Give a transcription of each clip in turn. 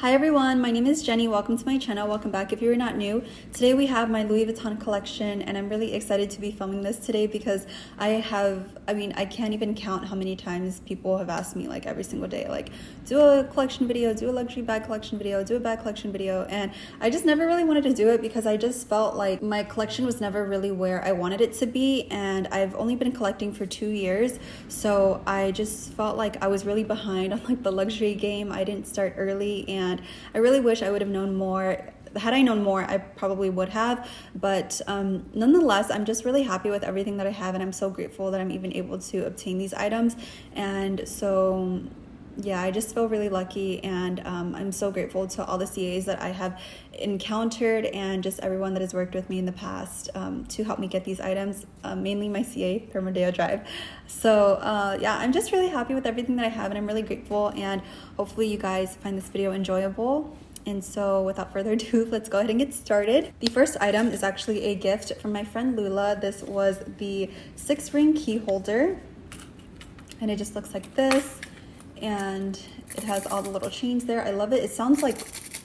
Hi everyone, my name is Jenny. Welcome to my channel. Welcome back if you are not new. Today we have my Louis Vuitton collection and I'm really excited to be filming this today because I can't even count how many times people have asked me like every single day, like do a collection video, do a luxury bag collection video, do a bag collection video, and I just never really wanted to do it because I just felt like my collection was never really where I wanted it to be, and I've only been collecting for 2 years, so I just felt like I was really behind on like the luxury game. I didn't start early and I really wish I would have known more. Had I known more, I probably would have, but nonetheless, I'm just really happy with everything that I have, and I'm so grateful that I'm even able to obtain these items. And so yeah, I just feel really lucky, and I'm so grateful to all the CAs that I have encountered and just everyone that has worked with me in the past to help me get these items, mainly my CA for Bandeau Drive. So yeah, I'm just really happy with everything that I have, and I'm really grateful, and hopefully you guys find this video enjoyable. And so without further ado, let's go ahead and get started. The first item is actually a gift from my friend Lula. This was the 6-ring key holder, and it just looks like this. And it has all the little chains there. I love it. It sounds like,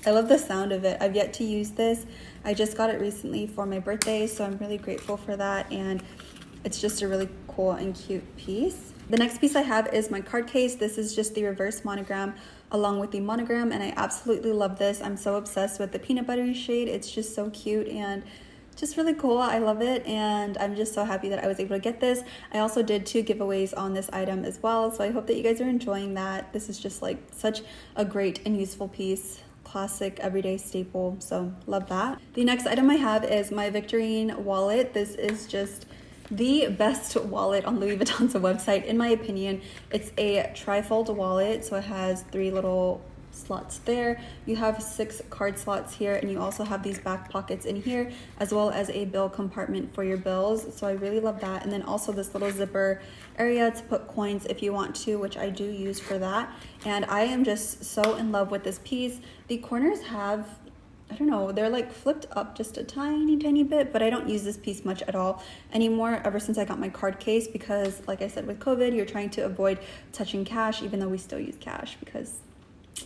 I love the sound of it. I've yet to use this. I just got it recently for my birthday, so I'm really grateful for that. And it's just a really cool and cute piece. The next piece I have is my card case. This is just the reverse monogram along with the monogram, and I absolutely love this. I'm so obsessed with the peanut buttery shade. It's just so cute and just really cool. I love it, and I'm just so happy that I was able to get this. I also did 2 giveaways on this item as well, so I hope that you guys are enjoying that. This is just like such a great and useful piece. Classic everyday staple, so love that. The next item I have is my Victorine wallet. This is just the best wallet on Louis Vuitton's website, in my opinion. It's a trifold wallet, so it has 3 little slots there. You have 6 card slots here, and you also have these back pockets in here, as well as a bill compartment for your bills. So I really love that. And then also this little zipper area to put coins if you want to, which I do use for that. And I am just so in love with this piece. The corners have, I don't know, they're like flipped up just a tiny bit, but I don't use this piece much at all anymore ever since I got my card case, because like I said, with COVID, you're trying to avoid touching cash, even though we still use cash because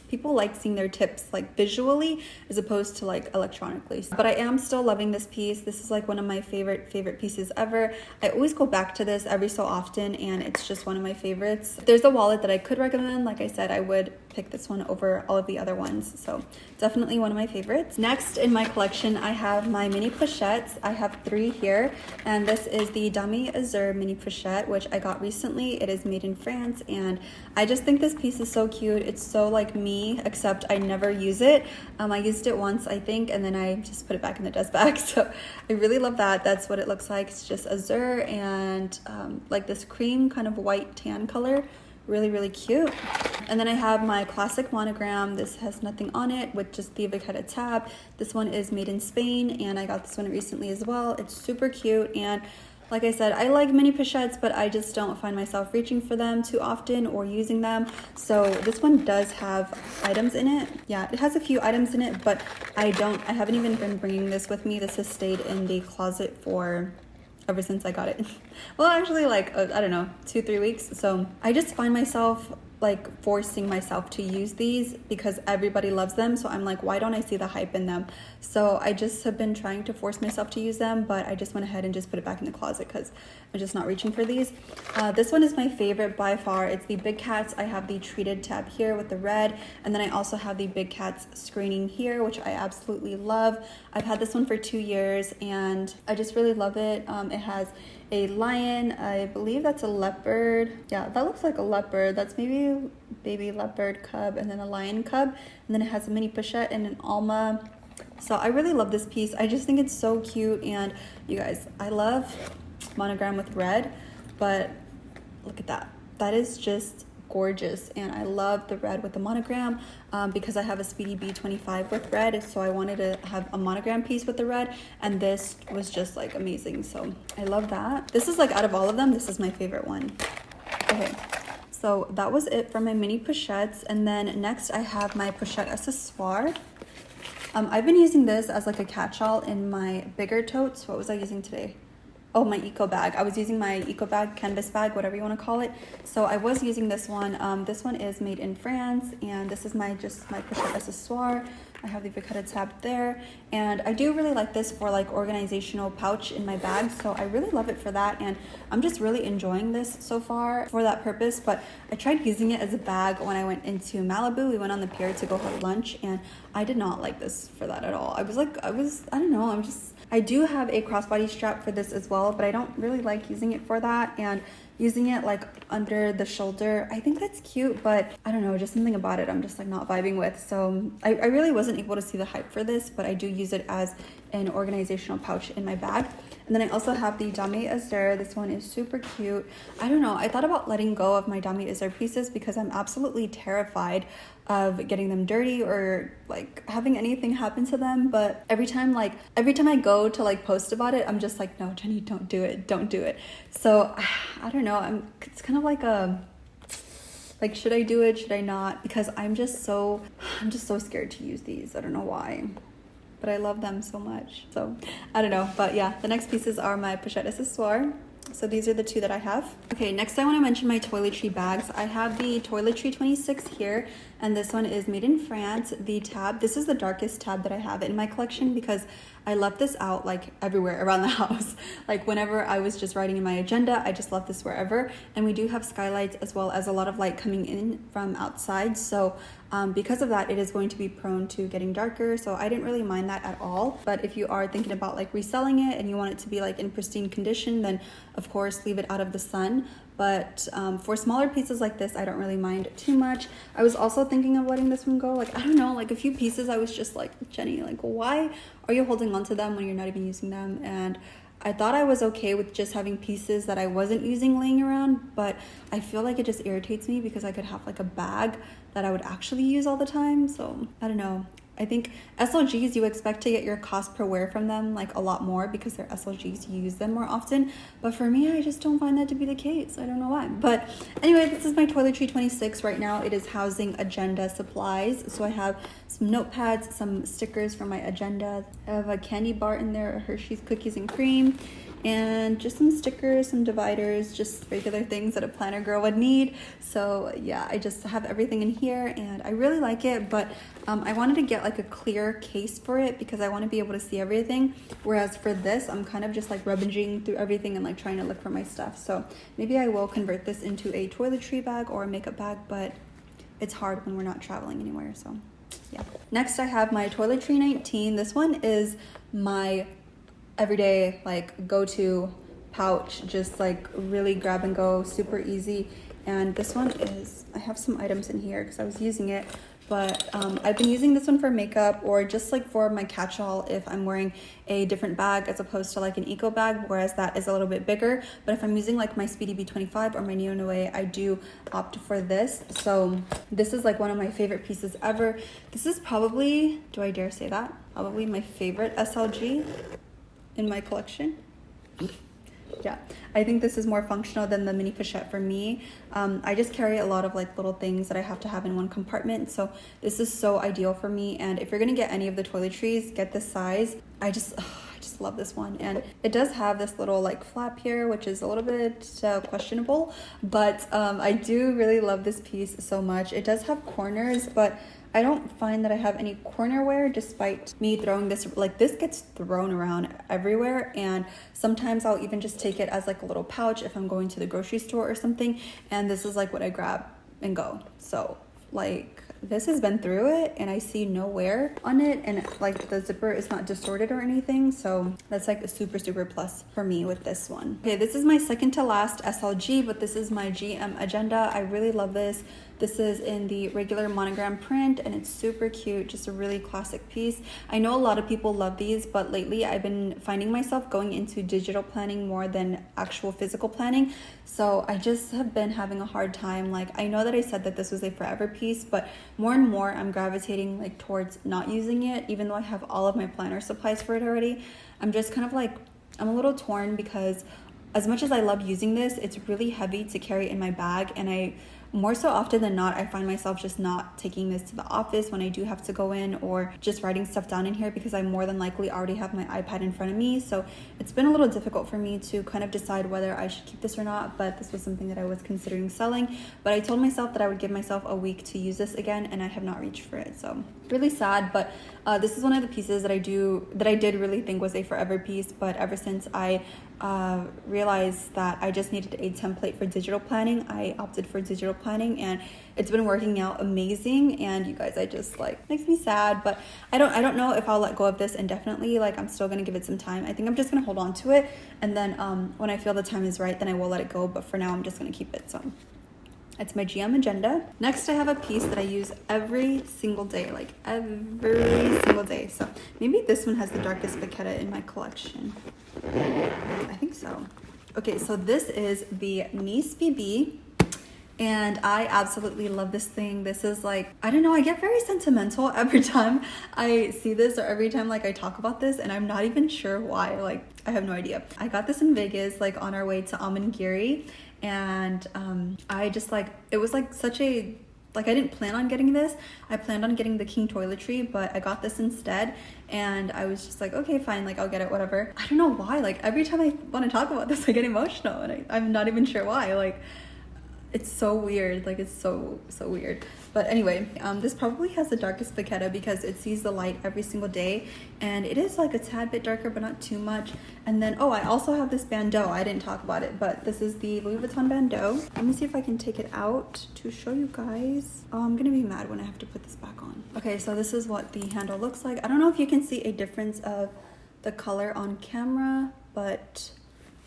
people like seeing their tips like visually as opposed to like electronically. But I am still loving this piece. This is like one of my favorite pieces ever. I always go back to this every so often, and it's just one of my favorites. If there's a wallet that I could recommend, like I said, I would pick this one over all of the other ones. So definitely one of my favorites. Next in my collection, I have my mini pochettes. I have 3 here, and this is the Dame Azur mini pochette, which I got recently. It is made in France, and I just think this piece is so cute. It's so like me, except I never use it. I used it once, I think, and then I just put it back in the dust bag. So I really love that. That's what it looks like. It's just azure and like this cream kind of white tan color. Really cute. And then I have my classic monogram. This has nothing on it with just the avocado tab. This one is made in Spain, and I got this one recently as well. It's super cute, and like I said, I like mini pochettes, but I just don't find myself reaching for them too often or using them. So this one does have items in it. Yeah, it has a few items in it, but I haven't even been bringing this with me. This has stayed in the closet for ever since I got it. Well, actually like, I don't know, 2-3 weeks. So I just find myself like forcing myself to use these because everybody loves them. So I'm like, why don't I see the hype in them? So I just have been trying to force myself to use them, but I just went ahead and just put it back in the closet because I'm just not reaching for these. This one is my favorite by far. It's the Big Cats. I have the treated tab here with the red, and then I also have the Big Cats screening here, which I absolutely love. I've had this one for 2 years, and I just really love it. It has a lion, I believe that's a leopard. Yeah, that looks like a leopard. That's maybe a baby leopard cub, and then a lion cub, and then it has a mini pochette and an alma. So I really love this piece. I just think it's so cute, and you guys, I love monogram with red, but look at that. That is just gorgeous, and I love the red with the monogram because I have a Speedy B25 with red, so I wanted to have a monogram piece with the red, and this was just like amazing. So I love that. This is like, out of all of them, this is my favorite one. Okay, so that was it for my mini pochettes, and then next I have my pochette accessoire. I've been using this as like a catch-all in my bigger totes. What was I using today? Oh, my eco bag. I was using my eco bag, canvas bag, whatever you want to call it. So I was using this one. This one is made in France, and this is my pochette accessoire. I have the Vuitton tab there, and I do really like this for like organizational pouch in my bag. So I really love it for that, and I'm just really enjoying this so far for that purpose. But I tried using it as a bag when I went into Malibu. We went on the pier to go have lunch, and I did not like this for that at all. I don't know, I do have a crossbody strap for this as well, but I don't really like using it for that, and using it like under the shoulder, I think that's cute, but I don't know, just something about it I'm just like not vibing with. So I really wasn't able to see the hype for this, but I do use it as an organizational pouch in my bag. And then I also have the Dame Azur. This one is super cute. I don't know, I thought about letting go of my Dame Azur pieces because I'm absolutely terrified of getting them dirty or like having anything happen to them. But every time I go to like post about it, I'm just like, no, Jenny, don't do it. So I don't know, it's kind of like should I do it, should I not? Because I'm just so scared to use these. I don't know why, but I love them so much. So I don't know, but yeah, the next pieces are my pochette accessoire. So these are the two that I have. Okay, next I want to mention my Toiletry bags. I have the Toiletry 26 here, and this one is made in France. The tab, this is the darkest tab that I have in my collection because I left this out like everywhere around the house. Like whenever I was just writing in my agenda, I just left this wherever. And we do have skylights as well as a lot of light coming in from outside. So because of that, it is going to be prone to getting darker. So I didn't really mind that at all. But if you are thinking about like reselling it and you want it to be like in pristine condition, then of course leave it out of the sun. But for smaller pieces like this, I don't really mind too much. I was also thinking of letting this one go. Like, I don't know, like a few pieces I was just like, Jenny, like why are you holding on to them when you're not even using them? And I thought I was okay with just having pieces that I wasn't using laying around, but I feel like it just irritates me because I could have like a bag that I would actually use all the time. So I don't know. I think SLGs, you expect to get your cost per wear from them like a lot more because they're SLGs, you use them more often. But for me, I just don't find that to be the case. I don't know why. But anyway, this is my Toiletry 26 right now. It is housing agenda supplies. So I have some notepads, some stickers for my agenda. I have a candy bar in there, a Hershey's cookies and cream, and just some stickers, some dividers, just regular things that a planner girl would need. So yeah, I just have everything in here and I really like it, but I wanted to get like a clear case for it because I want to be able to see everything. Whereas for this, I'm kind of just like rummaging through everything and like trying to look for my stuff. So maybe I will convert this into a toiletry bag or a makeup bag, but it's hard when we're not traveling anywhere. So yeah. Next I have my Toiletry 19. This one is my everyday like go-to pouch, just like really grab and go, super easy. And this one is, I have some items in here because I was using it, but I've been using this one for makeup or just like for my catch-all if I'm wearing a different bag as opposed to like an eco bag, whereas that is a little bit bigger. But if I'm using like my Speedy B25 or my Nano, I do opt for this. So this is like one of my favorite pieces ever. This is probably, do I dare say that? Probably my favorite SLG in my collection. Yeah, I think this is more functional than the mini pochette for me. I just carry a lot of like little things that I have to have in one compartment, so this is so ideal for me. And if you're gonna get any of the toiletries, get this size. I just love this one. And it does have this little like flap here, which is a little bit questionable, but I do really love this piece so much. It does have corners, but I don't find that I have any corner wear despite me throwing this, like this gets thrown around everywhere. And sometimes I'll even just take it as like a little pouch if I'm going to the grocery store or something. And this is like what I grab and go. So like this has been through it and I see no wear on it, and like the zipper is not distorted or anything. So that's like a super plus for me with this one. Okay, this is my second to last SLG, but this is my GM agenda. I really love this. This is in the regular monogram print and it's super cute, just a really classic piece. I know a lot of people love these, but lately I've been finding myself going into digital planning more than actual physical planning. So I just have been having a hard time. Like, I know that I said that this was a forever piece, but more and more I'm gravitating like towards not using it, even though I have all of my planner supplies for it already. I'm just kind of like, I'm a little torn because as much as I love using this, it's really heavy to carry in my bag, and more so often than not, I find myself just not taking this to the office when I do have to go in, or just writing stuff down in here because I more than likely already have my iPad in front of me. So it's been a little difficult for me to kind of decide whether I should keep this or not, but this was something that I was considering selling. But I told myself that I would give myself a week to use this again, and I have not reached for it. So really sad, but this is one of the pieces that I did really think was a forever piece, but ever since I realized that I just needed a template for digital planning, I opted for digital planning, and it's been working out amazing. And you guys, I just like, makes me sad, but I don't know if I'll let go of this indefinitely. Like, I'm still gonna give it some time. I think I'm just gonna hold on to it, and then when I feel the time is right, then I will let it go. But for now, I'm just gonna keep it. So it's my GM agenda. Next, I have a piece that I use every single day, like every single day. So maybe this one has the darkest vachetta in my collection. I think so. Okay, so this is the Nano Speedy, and I absolutely love this thing. This is like, I don't know, I get very sentimental every time I see this, or every time like I talk about this, and I'm not even sure why. Like, I have no idea. I got this in Vegas, like on our way to Amangiri, and I just like, it was like such a, like, I didn't plan on getting this. I planned on getting the King Toiletry, but I got this instead, and I was just like, okay, fine, like I'll get it, whatever. I don't know why, like every time I want to talk about this, I get emotional, and I'm not even sure why. Like, it's so weird, like it's so weird. But anyway, this probably has the darkest vachetta because it sees the light every single day, and it is like a tad bit darker, but not too much. And then, oh, I also have this Bandeau. I didn't talk about it, but this is the Louis Vuitton Bandeau. Let me see if I can take it out to show you guys. Oh, I'm gonna be mad when I have to put this back on. Okay, so this is what the handle looks like. I don't know if you can see a difference of the color on camera, but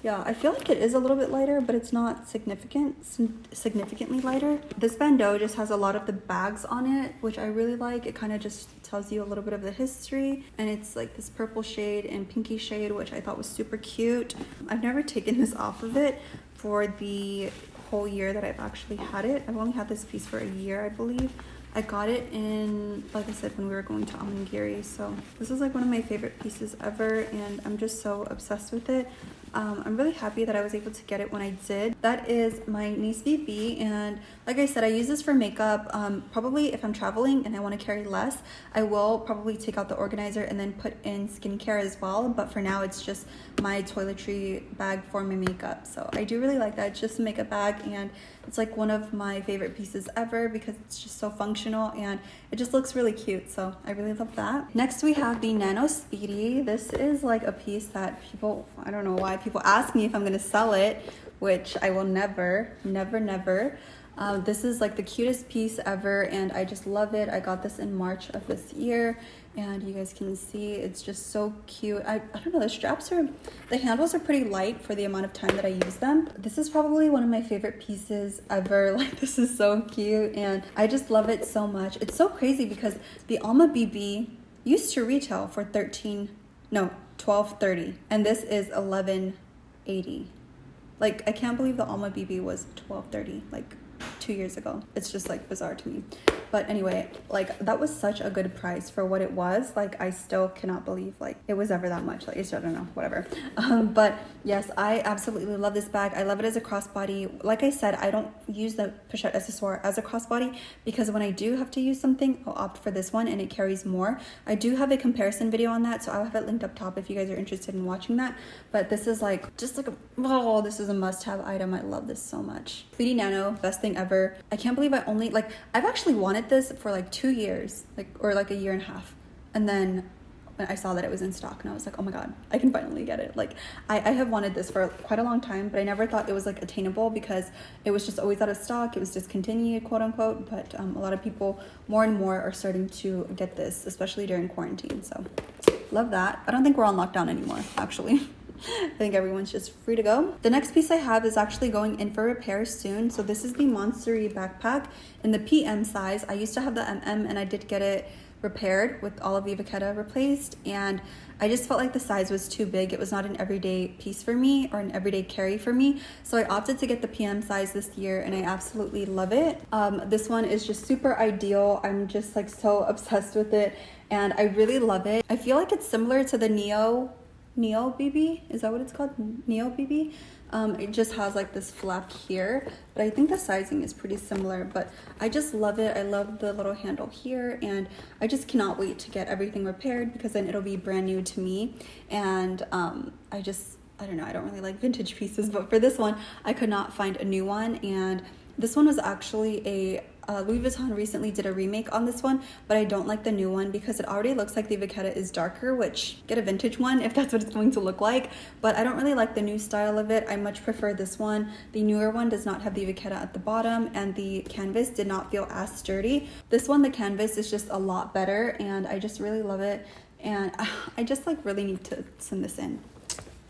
yeah, I feel like it is a little bit lighter, but it's not significantly lighter. This Bandeau just has a lot of the bags on it, which I really like. It kind of just tells you a little bit of the history, and it's like this purple shade and pinky shade, which I thought was super cute. I've never taken this off of it for the whole year that I've actually had it. I've only had this piece for a year, I believe. I got it in, like I said, when we were going to Amangiri. So this is like one of my favorite pieces ever, and I'm just so obsessed with it. I'm really happy that I was able to get it when I did. That is my Nano Speedy, and like I said, I use this for makeup. Probably if I'm traveling and I want to carry less, I will probably take out the organizer and then put in skincare as well. But for now, it's just my toiletry bag for my makeup. So I do really like that. It's just a makeup bag, and it's like one of my favorite pieces ever because it's just so functional and it just looks really cute. So I really love that. Next, we have the Nano Speedy. This is like a piece that people, I don't know why, people ask me if I'm gonna sell it, which I will never. This is like the cutest piece ever, and I just love it. I got this in March of this year, and you guys can see it's just so cute. I don't know, the handles are pretty light for the amount of time that I use them. This is probably one of my favorite pieces ever. Like, this is so cute, and I just love it so much. It's so crazy because the Alma BB used to retail for $12.30, and this is $11.80. Like, I can't believe the Alma BB was $12.30 like 2 years ago. It's just like bizarre to me. But anyway, like, that was such a good price for what it was. Like, I still cannot believe like it was ever that much. Like, I don't know, whatever. But yes, I absolutely love this bag. I love it as a crossbody. Like I said, I don't use the pochette accessoire as a crossbody because when I do have to use something, I'll opt for this one, and it carries more. I do have a comparison video on that, so I'll have it linked up top if you guys are interested in watching that. But this is like just like this is a must-have item. I love this so much. Speedy Nano, best thing ever. I can't believe I've actually wanted this for like 2 years, or like a year and a half, and then when I saw that it was in stock, and I was like, oh my god, I can finally get it. Like, I have wanted this for quite a long time, but I never thought it was like attainable because it was just always out of stock. It was discontinued, quote unquote. But a lot of people more and more are starting to get this, especially during quarantine. So love that. I don't think we're on lockdown anymore, actually. I think everyone's just free to go. The next piece I have is actually going in for repair soon. So this is the Monstery Backpack in the PM size. I used to have the MM, and I did get it repaired with all of the vachetta replaced, and I just felt like the size was too big. It was not an everyday piece for me or an everyday carry for me, so I opted to get the PM size this year, and I absolutely love it. This one is just super ideal. I'm just like so obsessed with it, and I really love it. I feel like it's similar to the Neo Neo BB, is that what it's called? Neo BB. It just has like this flap here, but I think the sizing is pretty similar, but I just love it. I love the little handle here, and I just cannot wait to get everything repaired because then it'll be brand new to me. And I don't know, I don't really like vintage pieces, but for this one I could not find a new one. And this one was actually a Louis Vuitton recently did a remake on this one, but I don't like the new one because it already looks like the vachetta is darker, which get a vintage one if that's what it's going to look like. But I don't really like the new style of it. I much prefer this one. The newer one does not have the vachetta at the bottom, and the canvas did not feel as sturdy. This one, the canvas is just a lot better, and I just really love it. And I just like really need to send this in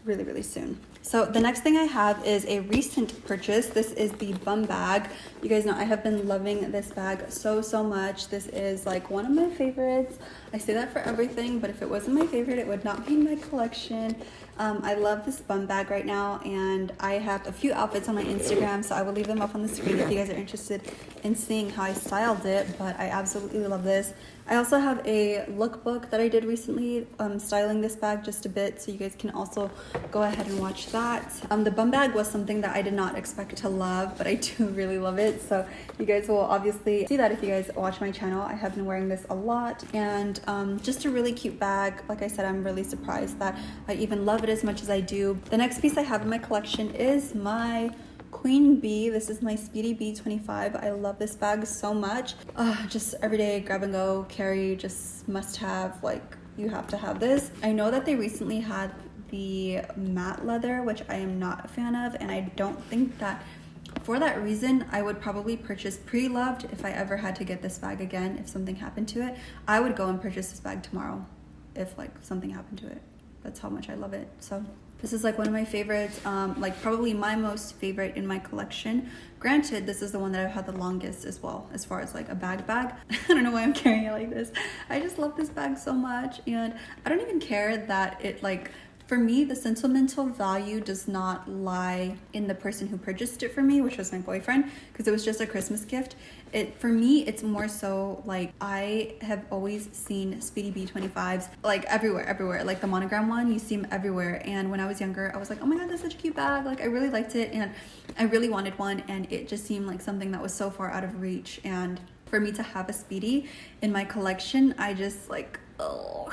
really soon. So the next thing I have is a recent purchase. This is the bum bag. You guys know I have been loving this bag so much. This is like one of my favorites. I say that for everything, but if it wasn't my favorite, it would not be in my collection. I love this bum bag right now, and I have a few outfits on my Instagram, so I will leave them up on the screen if you guys are interested in seeing how I styled it, but I absolutely love this. I also have a lookbook that I did recently styling this bag just a bit, so you guys can also go ahead and watch that. The bum bag was something that I did not expect to love, but I do really love it, so you guys will obviously see that if you guys watch my channel. I have been wearing this a lot, and just a really cute bag. Like I said, I'm really surprised that I even love it as much as I do. The next piece I have in my collection is my Queen Bee. This is my Speedy B25. I love this bag so much. Just everyday grab and go carry, just must have. Like, you have to have this. I know that they recently had the matte leather, which I am not a fan of, and I don't think that for that reason I would probably purchase Pre-Loved if I ever had to get this bag again. If something happened to it, I would go and purchase this bag tomorrow if like something happened to it. That's how much I love it. So this is like one of my favorites, like probably my most favorite in my collection. Granted, this is the one that I've had the longest as well, as far as like a bag. I don't know why I'm carrying it like this. I just love this bag so much, and I don't even care that it like, for me, the sentimental value does not lie in the person who purchased it for me, which was my boyfriend, because it was just a Christmas gift. For me, it's more so like I have always seen Speedy B25s like everywhere. Like the monogram one, you see them everywhere. And when I was younger, I was like, oh my god, that's such a cute bag. Like I really liked it, and I really wanted one, and it just seemed like something that was so far out of reach. And for me to have a Speedy in my collection, I just like, oh.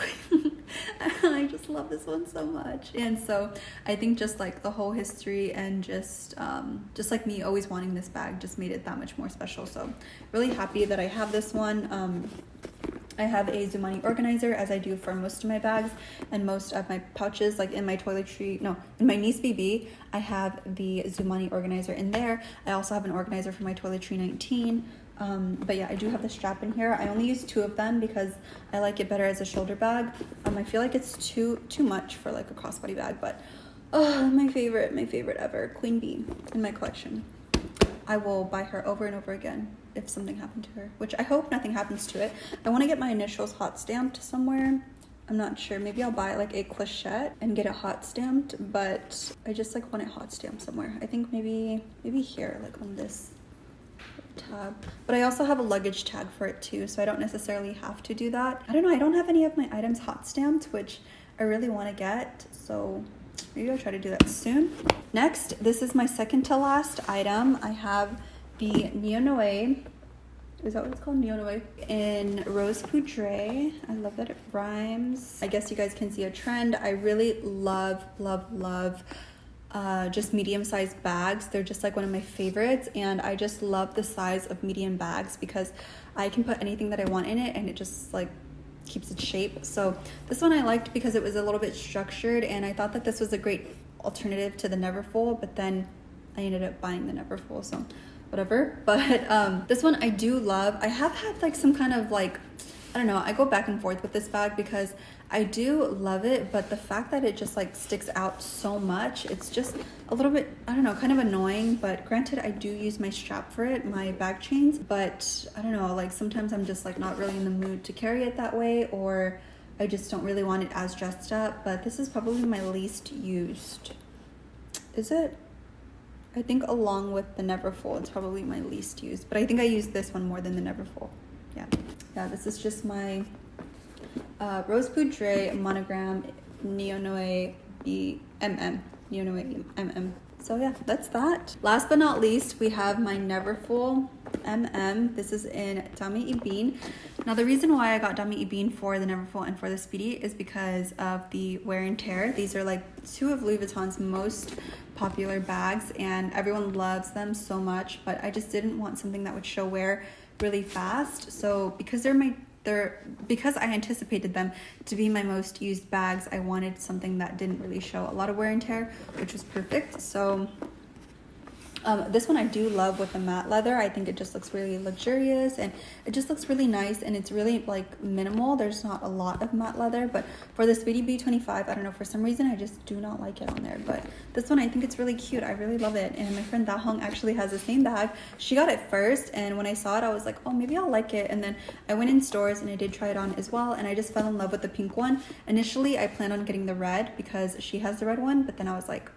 I just love this one so much. And so I think just like the whole history and just like me always wanting this bag just made it that much more special. So really happy that I have this one. I have a zoomoni organizer, as I do for most of my bags and most of my pouches. Like in my toiletry, no, in my niece BB, I have the zoomoni organizer in there. I also have an organizer for my toiletry 19. But yeah, I do have the strap in here. I only use 2 of them because I like it better as a shoulder bag. I feel like it's too much for like a crossbody bag, but oh, my favorite ever, Queen Bee in my collection. I will buy her over and over again if something happened to her, which I hope nothing happens to it. I want to get my initials hot stamped somewhere. I'm not sure. Maybe I'll buy like a clochette and get it hot stamped, but I just like want it hot stamped somewhere. I think maybe here, like on this tab, but I also have a luggage tag for it too, so I don't necessarily have to do that. I don't know, I don't have any of my items hot stamped, which I really want to get, so maybe I'll try to do that soon. Next, this is my second to last item. I have the Neo Noe, is that what it's called? Neo Noe in Rose Poudre. I love that it rhymes. I guess you guys can see a trend. I really love just medium-sized bags. They're just like one of my favorites, and I just love the size of medium bags because I can put anything that I want in it and it just like keeps its shape. So this one I liked because it was a little bit structured, and I thought that this was a great alternative to the Neverfull, but then I ended up buying the Neverfull, so whatever. But this one I do love. I have had like some kind of like, I don't know, I go back and forth with this bag because I do love it, but the fact that it just like sticks out so much, it's just a little bit, I don't know, kind of annoying. But granted, I do use my strap for it, my bag chains, but I don't know, like sometimes I'm just like not really in the mood to carry it that way, or I just don't really want it as dressed up. But this is probably my least used. Is it? I think along with the Neverfull, it's probably my least used, but I think I use this one more than the Neverfull. Yeah, this is just my Rose Poudre monogram Nano MM. Nano MM. So yeah, that's that. Last but not least, we have my Neverfull MM. This is in Dami Ibin. Now the reason why I got Dami Ibin for the Neverfull and for the Speedy is because of the wear and tear. These are like two of Louis Vuitton's most popular bags and everyone loves them so much, but I just didn't want something that would show wear really fast. So because because I anticipated them to be my most used bags, I wanted something that didn't really show a lot of wear and tear, which was perfect. So this one I do love with the matte leather. I think it just looks really luxurious and it just looks really nice, and it's really like minimal. There's not a lot of matte leather, but for the Speedy B25, I don't know, for some reason I just do not like it on there. But this one, I think it's really cute. I really love it. And my friend Dahong actually has the same bag. She got it first, and when I saw it I was like, oh, maybe I'll like it. And then I went in stores and I did try it on as well, and I just fell in love with the pink one. Initially I planned on getting the red because she has the red one, but then I was like,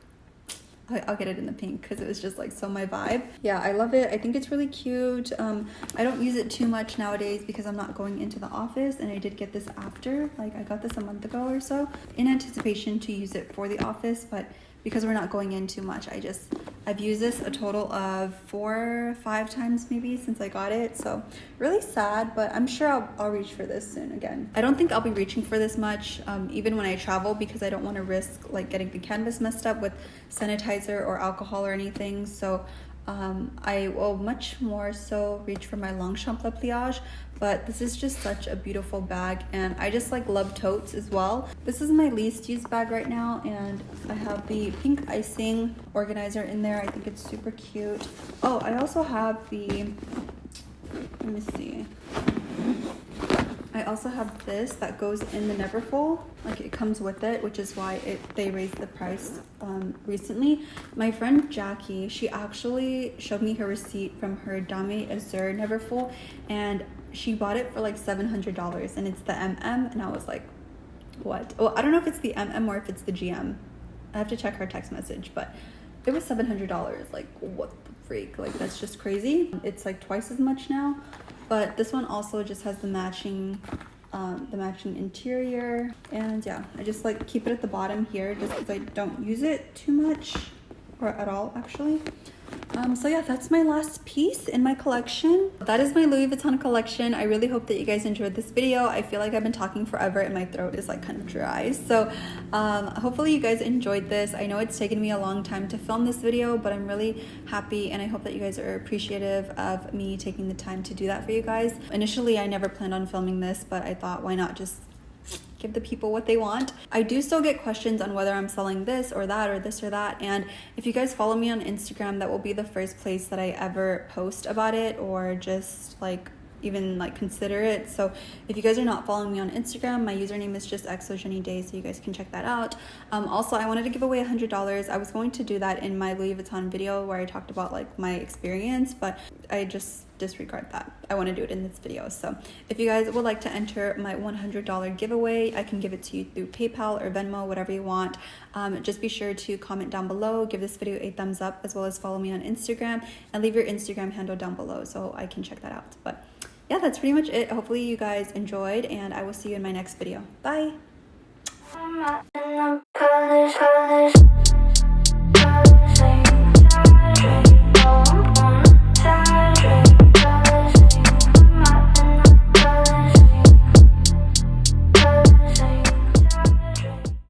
I'll get it in the pink because it was just like so my vibe. Yeah, I love it. I think it's really cute. I don't use it too much nowadays because I'm not going into the office, and I did get this after, like I got this a month ago or so in anticipation to use it for the office, but because we're not going in too much, I've used this a total of 4 or 5 times maybe since I got it. So really sad, but I'm sure I'll reach for this soon again. I don't think I'll be reaching for this much even when I travel, because I don't want to risk like getting the canvas messed up with sanitizer or alcohol or anything. So I will much more so reach for my Longchamp Le Pliage, but this is just such a beautiful bag, and I just like love totes as well. This is my least used bag right now, and I have the pink icing organizer in there. I think it's super cute. Oh, I also have the, let me see, I also have this that goes in the Neverfull, like it comes with it, which is why they raised the price recently. My friend Jackie, she actually showed me her receipt from her Dame Azur Neverfull, and she bought it for like $700, and it's the MM, and I was like, what? Well, I don't know if it's the MM or if it's the GM. I have to check her text message, but it was $700. Like, what the freak? Like, that's just crazy. It's like twice as much now. But this one also just has the matching interior, and yeah, I just like keep it at the bottom here just because I don't use it too much, or at all actually. So yeah, that's my last piece in my collection. That is my Louis Vuitton collection. I really hope that you guys enjoyed this video. I feel like I've been talking forever and my throat is like kind of dry. So hopefully you guys enjoyed this. I know it's taken me a long time to film this video, but I'm really happy, and I hope that you guys are appreciative of me taking the time to do that for you guys. Initially, I never planned on filming this, but I thought, why not just give the people what they want. I do still get questions on whether I'm selling this or that or this or that, and if you guys follow me on Instagram, that will be the first place that I ever post about it, or just like even like consider it. So if you guys are not following me on Instagram, my username is just XOJENNYDEY, so you guys can check that out. Also, I wanted to give away $100. I was going to do that in my Louis Vuitton video where I talked about like my experience, but I just disregard that. I want to do it in this video. So if you guys would like to enter my $100 giveaway, I can give it to you through PayPal or Venmo, whatever you want. Just be sure to comment down below, give this video a thumbs up, as well as follow me on Instagram, and leave your Instagram handle down below so I can check that out. But yeah, that's pretty much it. Hopefully you guys enjoyed, and I will see you in my next video. Bye.